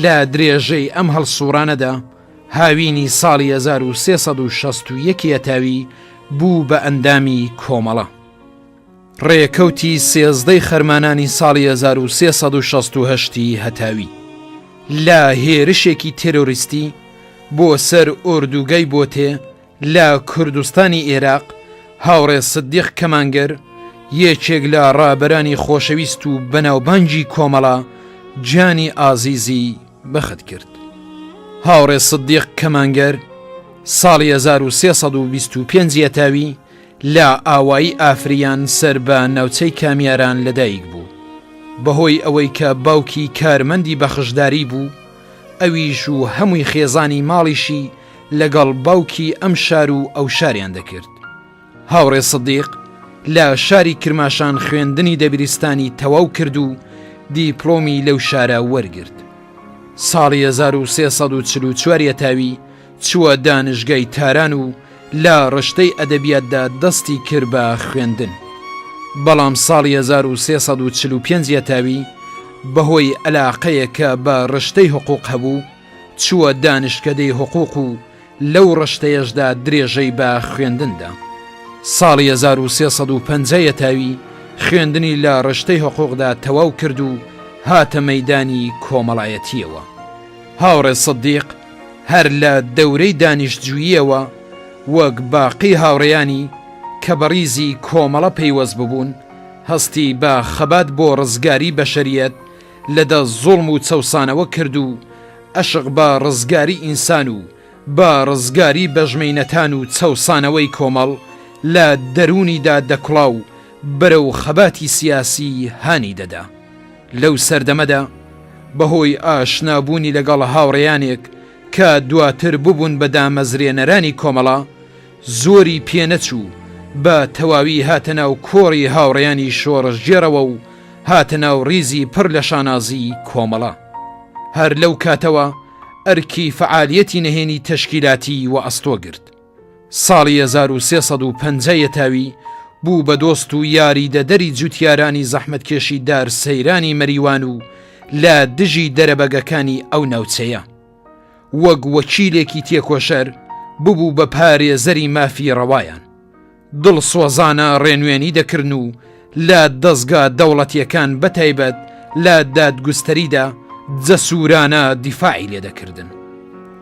لە درێژەی ئەم هەڵسوورانەدا هاوینی ساڵی 1361 تاوی بوو بە ئەندامی کۆمەڵە. ڕێکەوتی سێزدەی خەرمانانی ساڵی 1368 هەتاوی لە هێرشێکی تێرۆریستی بۆ سەر ئۆردوگای بۆتێ لە کوردستانی عێراق هاوڕێ سدیق کەمانگەر یەکێک لە ڕابەرانی خۆشەویست و بەناوبانگی کۆمەڵە جانی ئازیزی بەخت کرد. هاوڕێ سدیق کەمانگەر ساڵی 1325 تاوی لە ئاوایی ئافریان سەر بە ناوچەی کامیاران لەدایک بوو. بەهۆی ئەوەی کە باوکی کارمەندی بەخشداری بوو، ئەویش و هەمووی خێزانی ماڵیشی لەگەڵ باوکی ئەم شار و ئەو شاریان دەکرد. هاوڕێ سدیق لە شاری کرماشان خوێندنی دەبیرستانی تەواو کرد و دیپلۆمی لەو شارە وەرگرت. ساڵی 1344 تاوی چووە دانشگای تاران و لە ڕشتەی ئەدەبیاتدا دەستی کرد بە خوێندن. بەڵام ساڵی 1345 تاوی بەهۆی عەلاقەیەکە بە ڕشتەی حقوق هەبوو چووە دانشکدەی حقوق و لەو ڕشتەیەشدا درێژەی بە خوێندندا. ساڵی 1350 تاوی خوێندنی لە ڕشتەی حقوقدا تەواو کرد و هاتە مەیدانی کۆمەڵایەتیەوە. هاوڕێ سدیق هەر لە دەورەی دانیشتجوویەوە وەک باقی هاوڕێیانی کە بەڕیزی کۆمەڵە پەیوەست ببوون هەستی بە خەبات بۆ ڕزگاری بەشەریەت لەدە زوڵم و چەوسانەوە کرد و ئەشق بە ڕزگاری ئینسان و بە ڕزگاری بەژمەینەتان و چەوسانەوەی کۆمەڵ لە دەرونیدا دەکڵاو بەرەو خەباتی سیاسی هانی دەدا. لەو سەردەمەدا بەهۆی ئاشنابوونی لەگەڵ هاوڕێیانێک کە دواتر ببوون بە دامەزرێنەرانی کۆمەڵە زۆری پێنەچوو بە تەواوی هاتە ناو کۆڕی هاوڕێیانی شۆڕژگێڕەوە و هاتە ناو ڕیزی پڕ لە شانازی کۆمەڵە. هەر لەو کاتەوە ئەرکی فعالیەتی نهێنی تەشکیلاتی و ئەستۆ گرت. ساڵی 1350 تاوی بوو بە دۆست و یاری دەدەری جوتیارانی زەحمەتکێشی دار سەیرانی مەریوان و لە دژی دەرەبەگەکانی ئەو ناوچەیە. وەک وەکیلێکی تێکۆشەر ببوو بە پارێزەری مافی ڕەوایان. دڵ سۆزانە ڕێنوێنی دەکردن و لە دەستگا دەوڵەتیەکان بەتایبەت لە دادگوستەریدا جەسوورانە دیفاعی لێ دەکردن.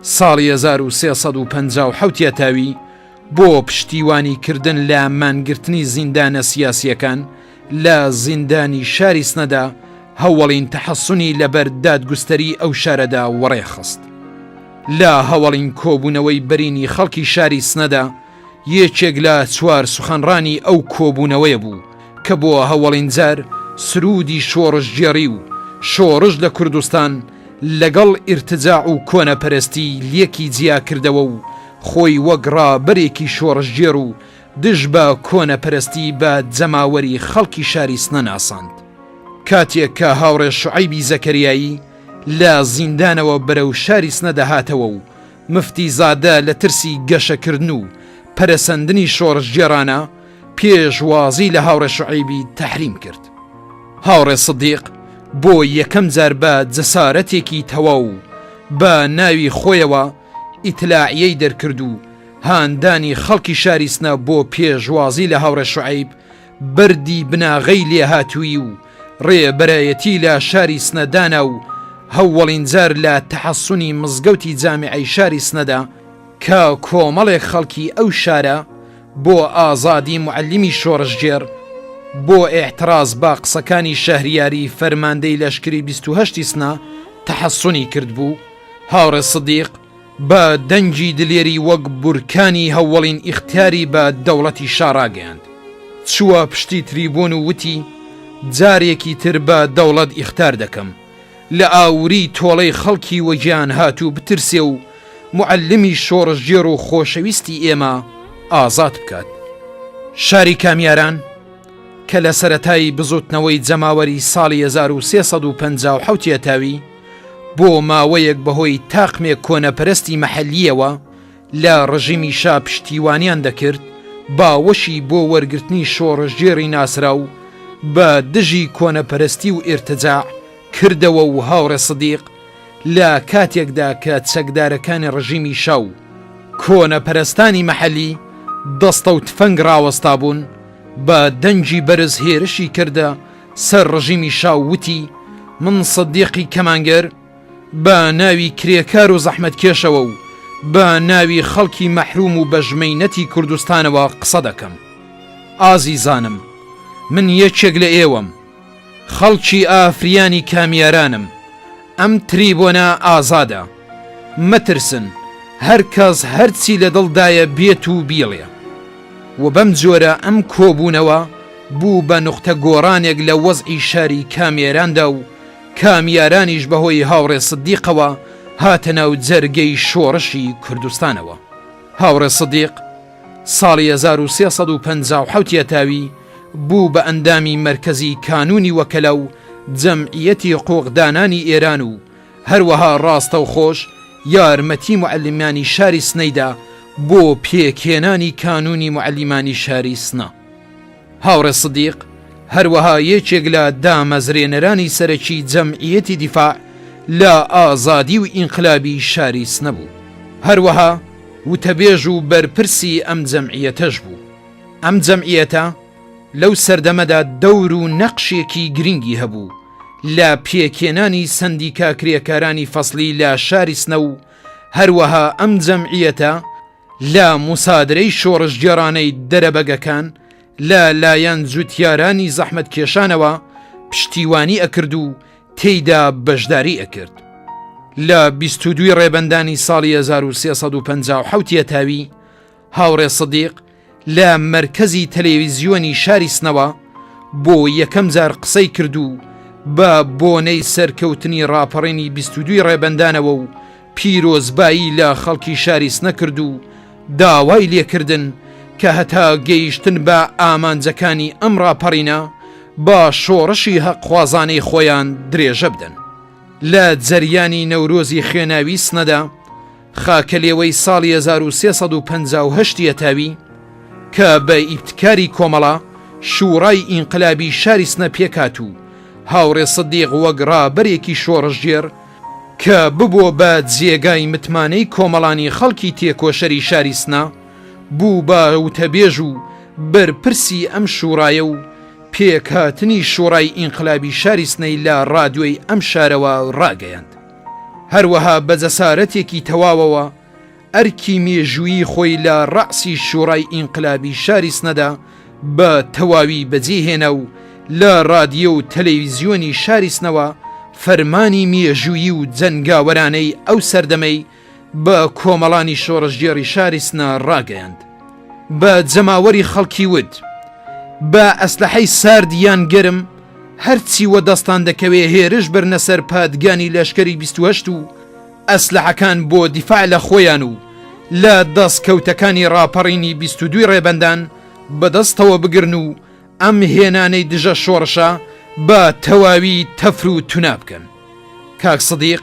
ساڵی 1350 تاوی بۆ پشتیوانی کردن لە مانگرتنی زیندانە سیاسیەکان لە زیندانی شاری سنەدا هەوڵین تەحەسونی لەبەر دادگوستەری ئەو شارەدا وەڕێخست. لە هەوڵین کۆبوونەوەی بەرینی خەڵکی شاری سنەدا یەکێک لە چوار سوخەنڕانی ئەو کۆبوونەوەیە بوو کە بۆ هەوڵین جار سرودی شۆڕژگێڕی و شۆڕژ لە کوردستان لەگەڵ ئیرتجاع و کۆنەپەرستی لێکی جیا کردەوە و خۆی وەک ڕابەرێکی شۆڕژگێڕ و دژ بە کۆنەپەرستی بە جەماوەری خەڵکی شاری سنە ناساند. کاتێک کە هاوڕێ شوعەیبی زەکەریایی لە زیندانەوە بەرەو شاری سنە دەهاتەوە و مفتی زادە لە ترسی گەشەکردن و پەرەسەندنی شۆڕژگێڕانە پێشوازی لە هاوڕێ شوعەیبی تەحریم کرد. هاوڕێ سدیق بۆ یەکەم جار بە جەسارەتێکی تەواو بە ناوی خۆیەوە ئیتلاعیەی دەرکرد و هاندانی خەڵکی شاری سنە بۆ پێشوازی لە هاوڕێ شوعەیب بەردی بناغەی لێهاتووی و ڕێبەرایەتی لە شاری سنەدانا و هەوڵین جار لە تەحەسونی مزگەوتی جامعەی شاری سنەدا کە کۆمەڵێک خەڵکی ئەو شارە بۆ ئازادی معلمی شۆڕژگێڕ بۆ ئێحتراز بە قسەکانی شەهریاری فەرماندەی لەشکری 28 سنە تەحەسونی کرد بوو. هاوڕێ سدیق بە دەنگی دلێری وەک بورکانی هەوڵین ئیختیاری بە دەوڵەتی شاڕاگەیاند. چووە پشتی تریبۆن و وتی جارێکی تر بە دەوڵەت ئیختار دەکەم لە ئاوری تۆڵەی خەڵکی وەگیان هاتوو بترسێ و معلمی شۆڕژگێڕ و خۆشەویستی ئێمە ئازاد بکات. شاری کامیاران کە لە سەرەتایی بزوتنەوەی جەماوەری ساڵی 1350 تاوی بۆ ماوەیەک بەهۆی تاقمێک کۆنەپەرستی مەحەلیەوە لە ڕژیمی شا پشتیوانیان دەکرد باوەشی بۆ وەرگرتنی شۆڕژگێڕی ناسرا و بە دژی کۆنەپەرستی و ئیرتجاع کردەوە و هاوڕێ سدیق لە کاتێکدا کە چەکدارەکانی ڕژیمی شا و کۆنەپەرستانی مەحەلی دەستە و تفەنگ ڕاوەستا بوون بە دەنگی بەرز هێرشی کردە سەر ڕژیمی شا و وتی من سدیقی کەمانگەر بە ناوی کرێکار و زەحمەتکێشەوە و بە ناوی خەڵکی مەحروم و بەژمەینەتی کوردستانەوە قسە دەکەم. ئازیزانم، من یەکێک لە ئێوەم، خەڵکی ئافریانی کامیارانم. ئەم تریبۆنە ئازادە، مەترسن، هەر کەس هەرچی لە دڵدایە بێت و بیڵێ. و بەم جۆرە ئەم کۆبوونەوە بوو بە نوختە گۆڕانێک لە وەزعی شاری کامیاراندا و کامیارانیش بەهۆی هاوڕێ سدیقەوە هاتە ناو جەرگەی شۆڕشی کوردستانەوە. هاوڕێ سدیق ساڵی 1350 تاوی بوو بە ئەندامی مرکزی کانونی وەکەلە و جەمعیەتی حقوقدانانی ئێران و هەروەها ڕاستە و خۆش یارمەتی معلمانی شاری سنەیدا بۆ پێکهێنانی کانونی معلمانی شاری سنە. هاوڕێ سدیق هەروەها یەکێک لە دامەزرێنەرانی سەرەکی جەمعیەتی دیفاع لە ئازادی و ئینقلابی شاری سنە بوو. هەروەها وتەبێژ و بەرپرسی ئەم جەمعیەتەش بوو. ئەم جەمعیەتە لەو سەردەمەدا دەور و نەقشێکی گرنگی هەبوو لە پێکێنانی سەندیکا کرێکارانی فەسلی لە شاری سنە و هەروەها ئەم جەمعیەتە لە موسادرەی شۆڕشگێڕانەی دەرەبەگەکان لە لایەن جوتیارانی زەحمەت کێشانەوە پشتیوانی ئەکرد و تێیدا بەشداری ئەکرد. لە 22 ڕێبەندانی ساڵی 1357 تاوی هاوڕێ سدیق لە مرکزی تەلەڤیزیۆنی شاری سنەوە بۆ یەکەم جار قسەی کرد و بە بۆنەی سەرکەوتنی ڕاپەڕێنی 22 ڕێبەندانەوە و پیرۆزبایی لە خەڵکی شاری سنە کرد و داوای لێکردن کە هەتا گەیشتن بە ئامانجەکانی ئەم ڕاپەڕینە بە شۆڕشی هەقخوازانەی خۆیان درێژە بدەن. لە جەریانی نەورۆزی خوێناوی سنەدا خاکەلێوەی ساڵی 1358 تاوی کە بە ئیبتکاری کۆمەڵە شوڕای ئینقلابی شاری سنە پێکات و هاوڕێ سدیق وەک ڕابەرێکی شۆڕژگێر کە ببووە بە جێگای متمانەی کۆمەڵانی خەڵکی تێکۆشەری شاری سنە بوو بە وتەبێژ و بەرپرسی ئەم شوڕایە و پێکهاتنی شوڕای ئینقلابی شاری سنەی لە ڕادیۆی ئەم شارەوە ڕاگەیاند. هەروەها بە جەسارەتێکی تەواوەوە ئەرکی مێژووی خۆی لە ڕعسی شوڕای ئینقلابی شاری سنەدا بە تەواوی بەجێهێنا و لە ڕادیۆ و تەلەڤیزیۆنی شاری سنەوە فەرمانی مێژووی و جەنگاوەرانەی ئەو سەردەمەی بە کۆمەڵانی شۆڕژگێڕی شاری سنە ڕاگەیاند. بە جەماوەری خەڵکی ود بە ئەسلحەی ساردیان گەرم هەرچی وە دەستان دەکەوێ هێرش برنە سەر پادگانی لەشکەری 28 و ئەسلحەکان بۆ دیفاع لە خۆیان و لە دەستکەوتەکانی ڕاپەڕینی 22 ڕێبەندان بەدەستەوە بگرن و ئەم هێنانەی دژە شۆڕشە بە تەواوی تەفر و تونا بکەن. کاک سدیق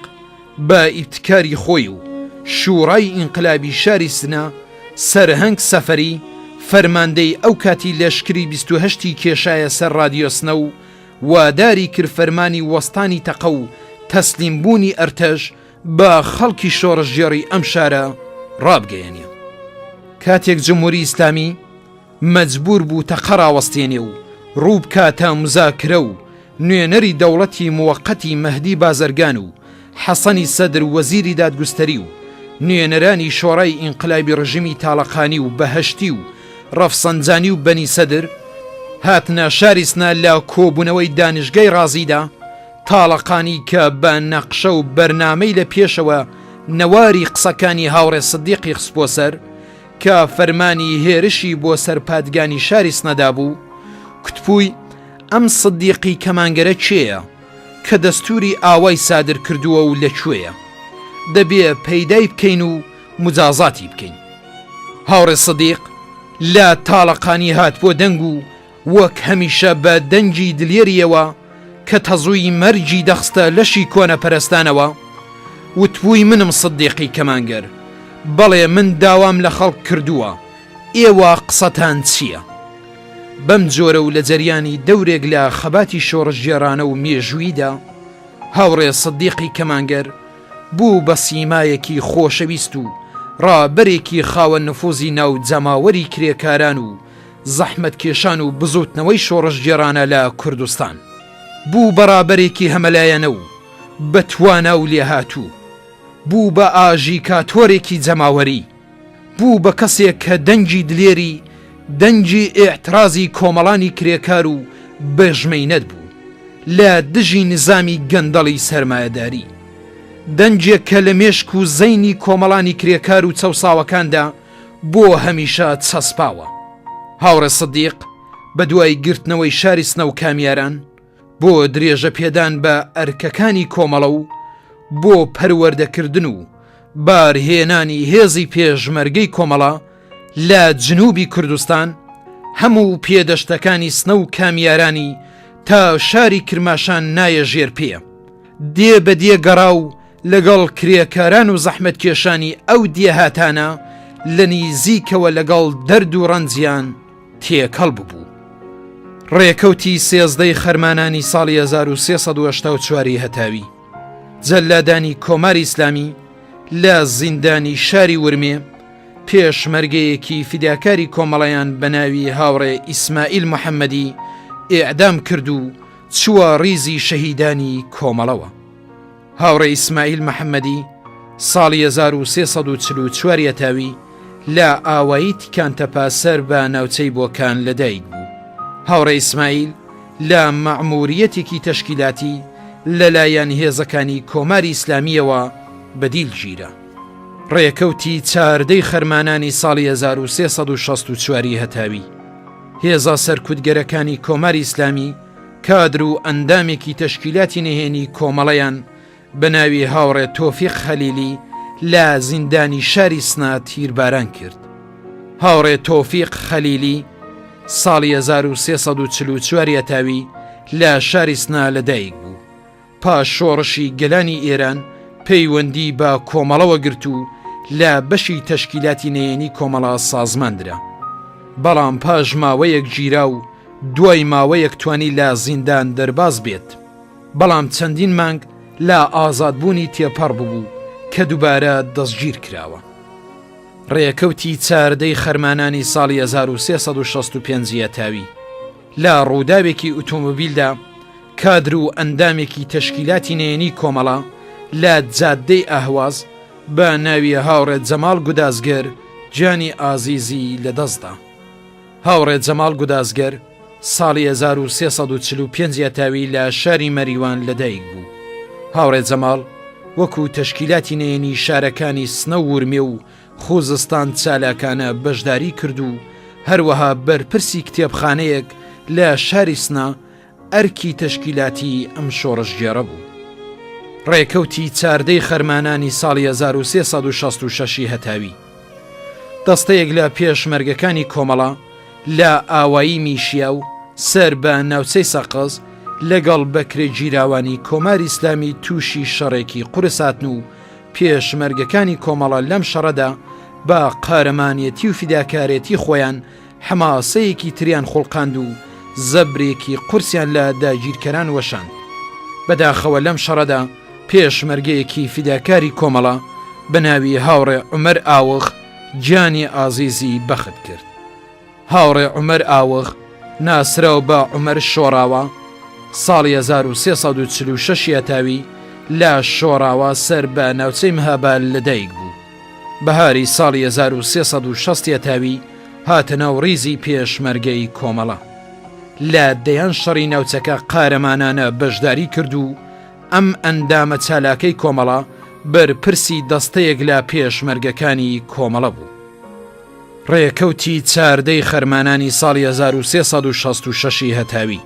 بە ئیبتکاری خۆی و شوڕای ئینقلابی شاری سنە سەرهەنگ سەفەری فەرماندەی ئەو کاتی لەشکری 28 کێشایە سەر ڕادیۆ سنە و واداری کرد فەرمانی وەستانی تەقە و تەسلیمبوونی ئەرتەش بە خەڵکی شۆڕژگێڕی ئەم شارە ڕابگەیەنێ. کاتێک جمهوری ئیسلامی مەجبور بوو تەقە ڕاوەستێنێ و ڕوو بکاتە مزاکرە و نوێنەری دەوڵەتی موەقەتی مەهدی بازرگان و حەسەنی سەدر وەزیری دادگوستەری و نوێنەرانی شۆڕای ئینقلابی ڕژیمی تاڵەقانی و بەهەشتی و ڕەفسەنجانی و بەنی سەدر هاتنە شاری سنە لە کۆبوونەوەی دانیشگای ڕازیدا تاڵەقانی کە بە نەقشە و بەرنامەی لە پێشەوە نەواری قسەکانی هاوڕێ سدیقی خسپۆ سەر کە فەرمانی هێرشی بۆ سەرپادگانی شاری سنەدا بوو کتبووی ئەم سدیقی کەمانگەرە چێیە کە دەستوری ئاوای سادر کردووە و لەکوێیە دەبێ پەیدای بکەین و مجازاتی بکەین. هاوڕێ سدیق لە تاڵەقانی هات بۆ دەنگ و وەک هەمیشە بە دەنجی دلێریەوە کە تەزووی مەرجی دەخستە لەشی کۆنە پەرستانەوە وتبووی منم سدیقی کەمانگەر بەڵێ من داوام لە خەڵک کردووە ئێوە قسەتان چییە؟ بەم جۆرە و لە جەریانی دەورێک لە خەباتی شۆڕژگێڕانە و مێژوویدا هاوڕێ سدیقی کەمانگەر بوو بە سیمایەکی خۆشەویست و ڕابەرێکی خاوە نفوزی ناو جەماوەری کرێکاران و زەحمەت کێشان و بزوتنەوەی شۆڕژگێڕانە لە کوردستان بوو بەڕابەرێکی هەمەلایەنە و بەتوانا و لێهاتوو بوو بە ئاژیکاتۆرێکی جەماوەری بوو بە کەسێک کە دەنجی دلێری دەنجی ئێعترازی کۆمەڵانی کرێکار و بەژمەینەت بوو لە دژی نظامی گەندەڵی سەرمایەداری دەنجێک کە لە مێشک و زەینی کۆمەڵانی کرێکار و چەوساوەکاندا بۆ هەمیشە چەسپاوە. هاوڕێ سدیق بە دوای گرتنەوەی شاری سنە و کامیاران بۆ درێژە پێدان بە ئەرکەکانی کۆمەڵە و بۆ پەروەردەکردن و بارهێنانی هێزی پێشمەرگەی کۆمەڵە لە جنوبی کوردستان هەموو پێدەشتەکانی سنە و کامیارانی تا شاری کرماشان نایە ژێر پێ دێ بە دێ گەڕا و لەگەڵ کرێکاران و زەحمەت کێشانی ئەو دێهاتانە لە نزیکەوە لەگەڵ دەرد و ڕەنجیان تێکەڵ ببوو. ڕێکەوتی سێزدەی خەرمانانی ساڵی 1384 هەتاوی جەلادانی کۆماری ئیسلامی لە زیندانی شاری ورمێ پێشمەرگەیەکی فیداکاری کۆمەڵەیان بە ناوی هاوڕێ ئیسماعیل محەممەدی ئێعدام کرد و چووە ڕیزی شەهیدانی کۆمەڵەوە. هاوڕێ ئیسماعیل محەممەدی ساڵی 1344 تاوی لە ئاوایی تیکانتەپا سەر بە ناوچەی بۆکان لەدایک بوو. هاوڕێ ئیسماعیل لە مەعموریەتێکی تەشکیلاتی لەلایەن هێزەکانی کۆماری ئیسلامیەوە بەدیل گیرە. ڕێکەوتی چاردەی خەرمانانی ساڵی 1364 هەتاوی هێزە سەرکوتگەرەکانی کۆماری ئیسلامی کادر و ئەندامێکی تەشکیلاتی نهێنی کۆمەڵەیان بە ناوی هاوڕێ تۆفیق خەلیلی لە زیندانی شاری سنا تیرباران کرد. هاوڕێ تۆفیق خەلیلی ساڵی 1344 تاوی لە شاری سنا لەدایک بوو. پاش شۆڕشی گەلانی ئێران پەیوەندی بە کۆمەڵەوە گرت و لە بەشی تەشکیلاتی نهێنی کۆمەڵە سازماندرا. بەڵام پاش ماوەیەک گیرا و دوای ماوەیەک توانی لە زیندان دەرباز بێت. بەڵام چەندین مانگ لە ئازادبوونی تێپەڕ بوو کە دووبارە دەستگیر کراوە. ڕێکەوتی چاردەی خەرمانانی ساڵی 1365 تاوی لە ڕووداوێکی ئۆتۆمۆبیلدا کادر و ئەندامێکی تەشکیلاتی نهێنی کۆمەڵە لە جادەی ئاهواز بە ناوی هاوڕێ جەماڵ گودازگەر جانی ئازیزی لەدەستدا. هاوڕێ جەماڵ گودازگەر ساڵی 1345 تاوی لە شاری مەریوان لەدایک بوو. هاوڕێ جەماڵ وەکو تەشکیلاتی نهێنی شارەکانی سنە و ورمێ و خوزستان چالاکانە بەشداری کرد و هەروەها بەرپرسی کتێبخانەیەک لە شاری سنا ئەرکی تەشکیلاتی ئەم شۆڕشگێڕە بوو. ڕێکەوتی چاردەی خەرمانانی ساڵی 1366 هەتاوی دەستەیەک لە پێشمەرگەکانی کۆمەڵە لە ئاوایی میشیا و سەر بە ناوچەی سەقز لەگەڵ بەکرێ گیراوانی کۆماری ئیسلامی تووشی شەڕێکی قورساتن و پێشمەرگەکانی کۆمەڵە لەم شەڕەدا بە قارەمانیەتی و فیداکارێتی خۆیان حماسەیەکی تریان خوڵقاند و زەبرێکی قورسیان لە داگیرکەران وەشاند. بەداخەوە لەم شەڕەدا پێشمەرگەیەکی فیداکاری کۆمەڵە بە ناوی هاوڕێ عومەر ئاوغ جانی ئازیزی بەخت کرد. هاوڕێ عومەر ئاوغ ناسراو بە عومەر شۆڕاوە ساڵی 1346 تاوی لە شۆڕاوە سەر بە ناوچەی مەهاباد لەدایک بوو. بەهاری ساڵی 1360 تاوی هاتە ناو ڕیزی پێشمەرگەی کۆمەڵە. لە دەیان شەڕی ناوچەکە قارەمانانە بەشداری کرد و ئەم ئەندامە چالاکەی کۆمەڵە بەرپرسی دەستەیەک لە پێشمەرگەکانی کۆمەڵە بوو. ڕێکەوتی چاردەی خەرمانانی ساڵی 1366 هەتاوی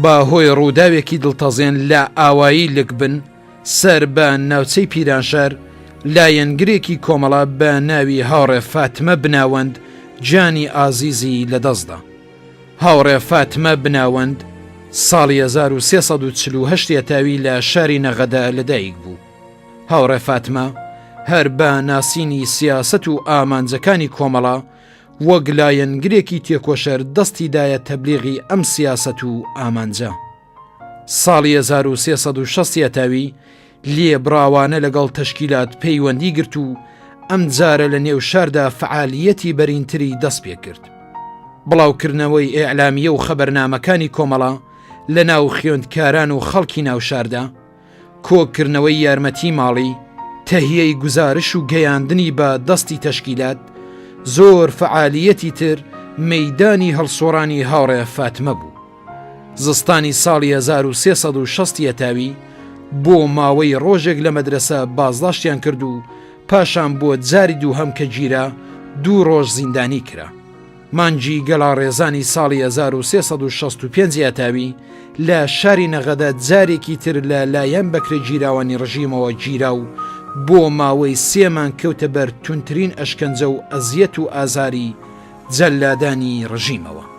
باهۆی ڕووداوێکی دڵتەزێن لە ئاوایی لکبن سەر بە ناوچەی پیرانشار لایەنگرێکی کۆمەڵە بە ناوی هاوڕێ فاتمە بناوەند جانی ئازیزی لەدەستدا. هاوڕێ فاتمە بناوەند ساڵی 1348 تاوی لە شاری نەغەدا لەدایک بوو. هاوڕێ فاتمە هەر بە ناسینی سیاسەت و ئامانجەکانی کۆمەڵە وەک لایەنگرێکی تێکۆشەر دەستیدایە تەبلیغی ئەم سیاسەت و ئامانجە. ساڵی 1360 تاوی لێبراوانە لەگەڵ تەشکیلات پەیوەندی گرت و ئەم جارە لە نێو شاردا فعالیەتی بەرینتری دەست پێ کرد. بڵاوکردنەوەی ئێعلامیە و خەبەرنامەکانی کۆمەڵە لە ناو خوێندکاران و خەڵکی ناوشاردا، کۆکردنەوەی یارمەتی ماڵی، تەهیەی گزارش و گەیاندنی بە دەستی تەشکیلات، زۆر فعالیەتی تر مەیدانی هەڵسۆڕانی هاوڕێ فاتمە بوو. زستانی ساڵی 1360 تاوی بۆ ماوەی ڕۆژێک لە مەدرسە بازداشتیان کرد و پاشان بۆ جاری دووهەم کە گیرا 2 ڕۆژ زیندانی کرا. مانجی گەڵاڕێزانی ساڵی 1365 تاوی لە شاری نەغەدا جارێکی تر لە لایەن بەکرێ گیراوانی ڕژیمەوە گیرا و بۆ ماوەی 3 مانگ کەوتە بەر تونترین ئەشکەنجە و ئەزیەت و ئازاری جەلادانی ڕژیمەوە.